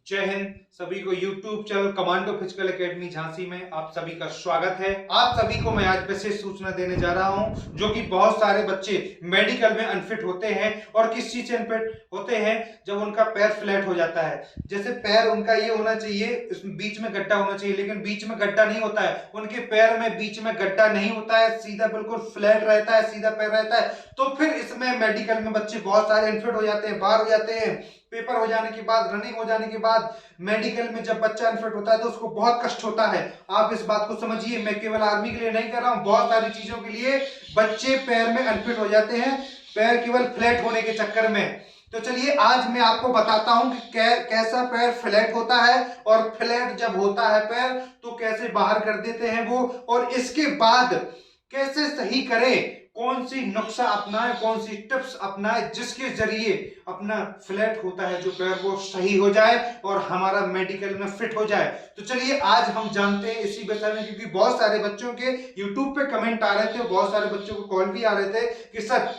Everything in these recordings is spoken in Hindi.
जय हिंद। सभी को YouTube channel commando physical academy Jhansi में आप सभी का स्वागत है। आप सभी को मैं आज विशेष सूचना देने जा रहा हूं, जो कि बहुत सारे बच्चे मेडिकल में अनफिट होते हैं। और किस चीज से अनफिट होते हैं? जब उनका पैर फ्लैट हो जाता है। जैसे पैर उनका ये होना चाहिए, इसमें बीच में गड्ढा होना चाहिए, लेकिन बीच में गड्ढा नहीं होता है। उनके पैर में बीच में गड्ढा नहीं होता है, सीधा बिल्कुल फ्लैट रहता है, सीधा पैर रहता है। तो फिर इसमें मेडिकल में बच्चे बहुत सारे अनफिट हो जाते हैं, बाहर हो जाते हैं। पेपर हो जाने के बाद, रनिंग हो जाने के बाद मेडिकल में जब बच्चा अनफिट होता है तो उसको बहुत कष्ट होता है। आप इस बात को समझिए, मैं केवल आर्मी के लिए नहीं कर रहा हूं, बहुत सारी चीजों के लिए बच्चे पैर में अनफिट हो जाते हैं, पैर केवल फ्लैट होने के चक्कर में। तो चलिए आज मैं आपको बताता हूं कि कैसा पैर फ्लैट होता है, और फ्लैट जब होता है पैर तो कैसे बाहर कर देते हैं वो, और इसके बाद कैसे सही करें, कौन सी नुस्खा अपनाए, कौन सी टिप्स अपनाए, जिसके जरिए अपना फ्लैट होता है जो पैर वो सही हो जाए और हमारा मेडिकल में फिट हो जाए। तो चलिए आज हम जानते हैं इसी विषय में, क्योंकि बहुत सारे बच्चों के YouTube पे कमेंट आ रहे थे, बहुत सारे बच्चों को कॉल भी आ रहे थे कि सर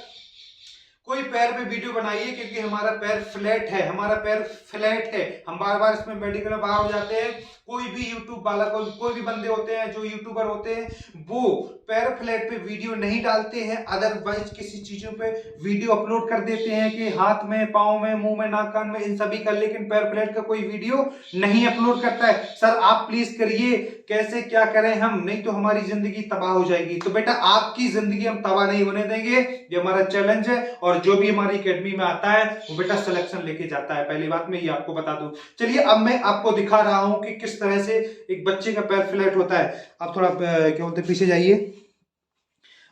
कोई पैर पे वीडियो बनाइए, क्योंकि हमारा पैर फ्लैट है, हमारा पैर फ्लैट है, हम बार बार इसमें मेडिकल में बाहर हो जाते हैं। कोई भी यूट्यूब वाला, कोई भी बंदे होते हैं जो यूट्यूबर होते हैं, वो पैर फ्लैट पे वीडियो नहीं डालते हैं, अदरवाइज किसी चीजों पे वीडियो अपलोड कर देते हैं कि हाथ में, पाँव में, मुंह में, नाक कान में, इन सभी का, लेकिन पैर फ्लैट का कोई वीडियो नहीं अपलोड करता है। सर आप प्लीज करिए, कैसे क्या करें हम, नहीं तो हमारी जिंदगी तबाह हो जाएगी। तो बेटा आपकी जिंदगी हम तबाह नहीं होने देंगे, ये हमारा चैलेंज है, और जो भी हमारी एकेडमी में आता है वो बेटा सिलेक्शन लेके जाता है। पहली बात मैं ये आपको बता दूं। चलिए अब मैं आपको दिखा रहा हूं कि किस तरह से एक बच्चे का पैर फ्लैट होता है। आप थोड़ा क्या बोलते हैं, पीछे जाइए।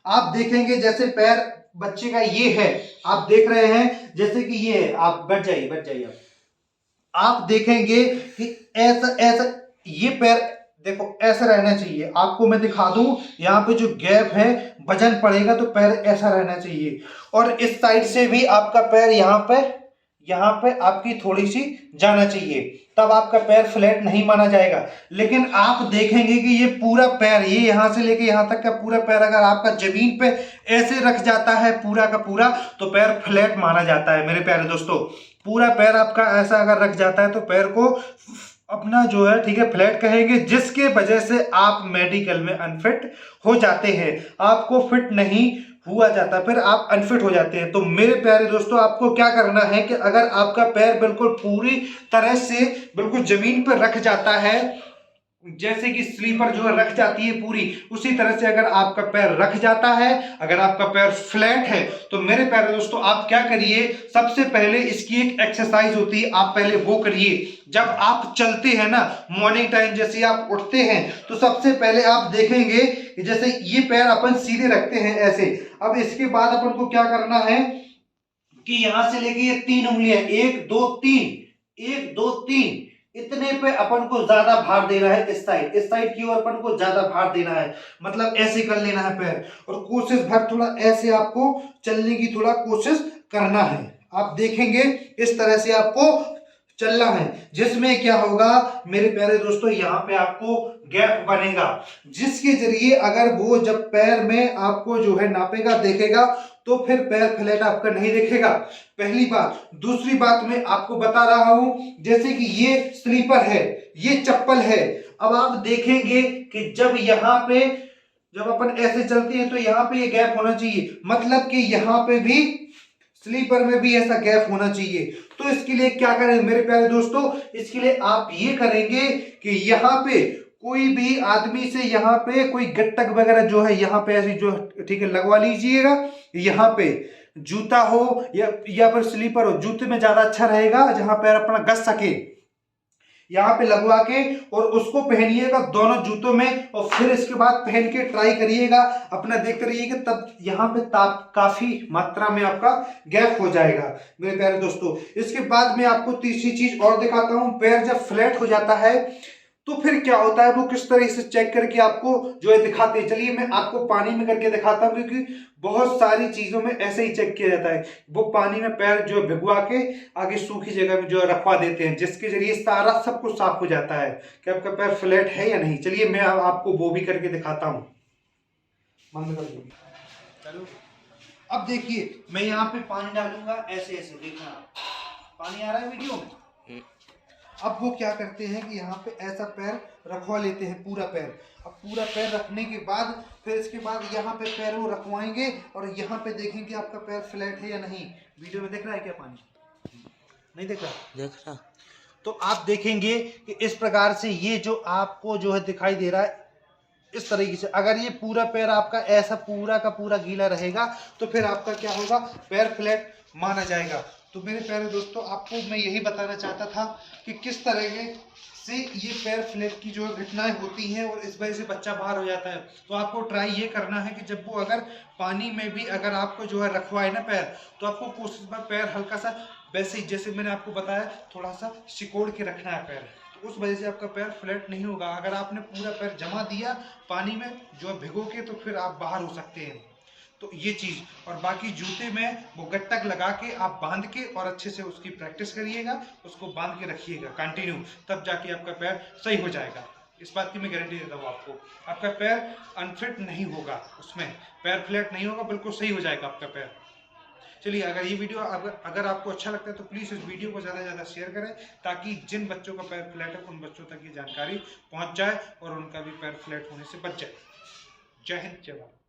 आप देखेंगे जैसे पैर बच्चे का ये है, आप देख रहे हैं जैसे कि ये है, आप बैठ जाइए, बैठ जाइए। आप देखेंगे कि ऐसा ऐसा ये पैर देखो ऐसा रहना चाहिए। आपको मैं दिखा दूं, यहाँ पे जो गैप है, वजन पड़ेगा तो पैर ऐसा रहना चाहिए। और इस साइड से भी आपका पैर यहाँ पे आपकी थोड़ी सी जाना चाहिए, तब आपका पैर फ्लैट नहीं माना जाएगा। लेकिन आप देखेंगे कि ये पूरा पैर, ये यहां से लेके यहां तक का पूरा पैर अगर आपका जमीन पे ऐसे रख जाता है पूरा का पूरा, तो पैर फ्लैट माना जाता है मेरे प्यारे दोस्तों। पूरा पैर आपका ऐसा अगर रख जाता है तो पैर को अपना जो है, ठीक है, फ्लैट कहेंगे, जिसके वजह से आप मेडिकल में अनफिट हो जाते हैं, आपको फिट नहीं हुआ जाता, फिर आप अनफिट हो जाते हैं। तो मेरे प्यारे दोस्तों आपको क्या करना है कि अगर आपका पैर बिल्कुल पूरी तरह से बिल्कुल जमीन पर रख जाता है, जैसे कि स्लीपर जो है रख जाती है पूरी, उसी तरह से अगर आपका पैर रख जाता है, अगर आपका पैर फ्लैट है, तो मेरे प्यारे दोस्तों आप क्या करिए, सबसे पहले इसकी एक एक्सरसाइज होती है, आप पहले वो करिए। जब आप चलते हैं ना मॉर्निंग टाइम, जैसे आप उठते हैं, तो सबसे पहले आप देखेंगे कि जैसे ये पैर अपन सीधे रखते हैं ऐसे। अब इसके बाद अपन को क्या करना है कि यहां से लेके ये 3 उंगलियां, 1 2 3, 1 2 3, इतने पे अपन को ज्यादा भार देना है। इस साइड की ओर अपन को ज्यादा भार देना है, मतलब ऐसे कर लेना है पैर, और कोशिश भर थोड़ा ऐसे आपको चलने की थोड़ा कोशिश करना है। आप देखेंगे इस तरह से आपको चलना है, जिसमें क्या होगा मेरे प्यारे दोस्तों, यहाँ पे आपको गैप बनेगा, जिसके जरिए अगर वो जब पैर में आपको जो है नापेगा, देखेगा, तो फिर पैर फ्लैट आपका नहीं दिखेगा। पहली बात। दूसरी बात मैं आपको बता रहा हूं, जैसे कि ये स्लीपर है, ये चप्पल है। अब आप देखेंगे कि जब यहाँ पे, जब अपन ऐसे चलते हैं तो यहाँ पे ये गैप होना चाहिए, मतलब कि यहाँ पे भी स्लीपर में भी ऐसा गैप होना चाहिए। तो इसके लिए क्या करें मेरे प्यारे दोस्तों, इसके लिए आप ये करेंगे कि यहाँ पे कोई भी आदमी से यहाँ पे कोई गट्टक वगैरह जो है यहाँ पे ऐसी जो, ठीक है, लगवा लीजिएगा। यहाँ पे जूता हो या फिर स्लीपर हो, जूते में ज्यादा अच्छा रहेगा जहां पैर अपना गस सके, यहाँ पे लगवा के और उसको पहनिएगा दोनों जूतों में, और फिर इसके बाद पहन के ट्राई करिएगा, अपना देखते रहिएगा, तब यहाँ पे काफी मात्रा में आपका गैप हो जाएगा मेरे प्यारे दोस्तों। इसके बाद मैं आपको तीसरी चीज और दिखाता हूँ। पैर जब फ्लैट हो जाता है तो फिर क्या होता है, वो किस तरह से चेक करके आपको जो है दिखाते हैं। चलिए मैं आपको पानी में करके दिखाता हूँ, क्योंकि बहुत सारी चीजों में ऐसे ही चेक किया जाता है। वो पानी में पैर जो है भिगवा के आगे सूखी जगह में जो है रखवा देते हैं, जिसके जरिए सारा सब कुछ साफ हो जाता है कि आपका पैर फ्लैट है या नहीं। चलिए मैं आपको वो भी करके दिखाता हूँ। बंद कर दो। चलो अब देखिए, मैं यहाँ पे पानी डालूंगा, ऐसे ऐसे देखना, पानी आ रहा है वीडियो में। अब वो क्या करते हैं कि यहाँ पे ऐसा पैर रखवा लेते हैं, पूरा पैर। अब पूरा पैर रखने के बाद फिर इसके बाद यहाँ पे पैर वो रखवाएंगे और यहाँ पे देखेंगे आपका पैर फ्लैट है या नहीं। वीडियो में दिख रहा है क्या पानी? नहीं दिख रहा? देख रहा। तो आप देखेंगे कि इस प्रकार से ये जो आपको जो है दिखाई दे रहा है, इस तरीके से अगर ये पूरा पैर आपका ऐसा पूरा का पूरा गीला रहेगा तो फिर आपका क्या होगा, पैर फ्लैट माना जाएगा। तो मेरे प्यारे दोस्तों, आपको मैं यही बताना चाहता था कि किस तरह से ये पैर फ्लैट की जो घटनाएं होती हैं और इस वजह से बच्चा बाहर हो जाता है। तो आपको ट्राई ये करना है कि जब वो अगर पानी में भी अगर आपको जो है रखवाए ना पैर, तो आपको कोशिश पैर हल्का सा वैसे ही जैसे मैंने आपको बताया थोड़ा सा सिकोड़ के रखना है पैर। तो उस वजह से आपका पैर फ्लैट नहीं होगा। अगर आपने पूरा पैर जमा दिया पानी में जो है भिगो के, तो फिर आप बाहर हो सकते हैं। तो ये चीज़, और बाकी जूते में वो गट्टक लगा के आप बांध के और अच्छे से उसकी प्रैक्टिस करिएगा, उसको बांध के रखिएगा कंटिन्यू, तब जाके आपका पैर सही हो जाएगा। इस बात की मैं गारंटी देता हूँ आपको। आपका पैर अनफिट नहीं होगा, उसमें पैर फ्लैट नहीं होगा, बिल्कुल सही हो जाएगा आपका पैर। चलिए, अगर ये वीडियो अगर आपको अच्छा लगता है तो प्लीज़ इस वीडियो को ज़्यादा से ज़्यादा शेयर करें, ताकि जिन बच्चों का पैर फ्लैट है उन बच्चों तक ये जानकारी पहुँच जाए और उनका भी पैर फ्लैट होने से बच जाए। जय हिंद, जय भारत।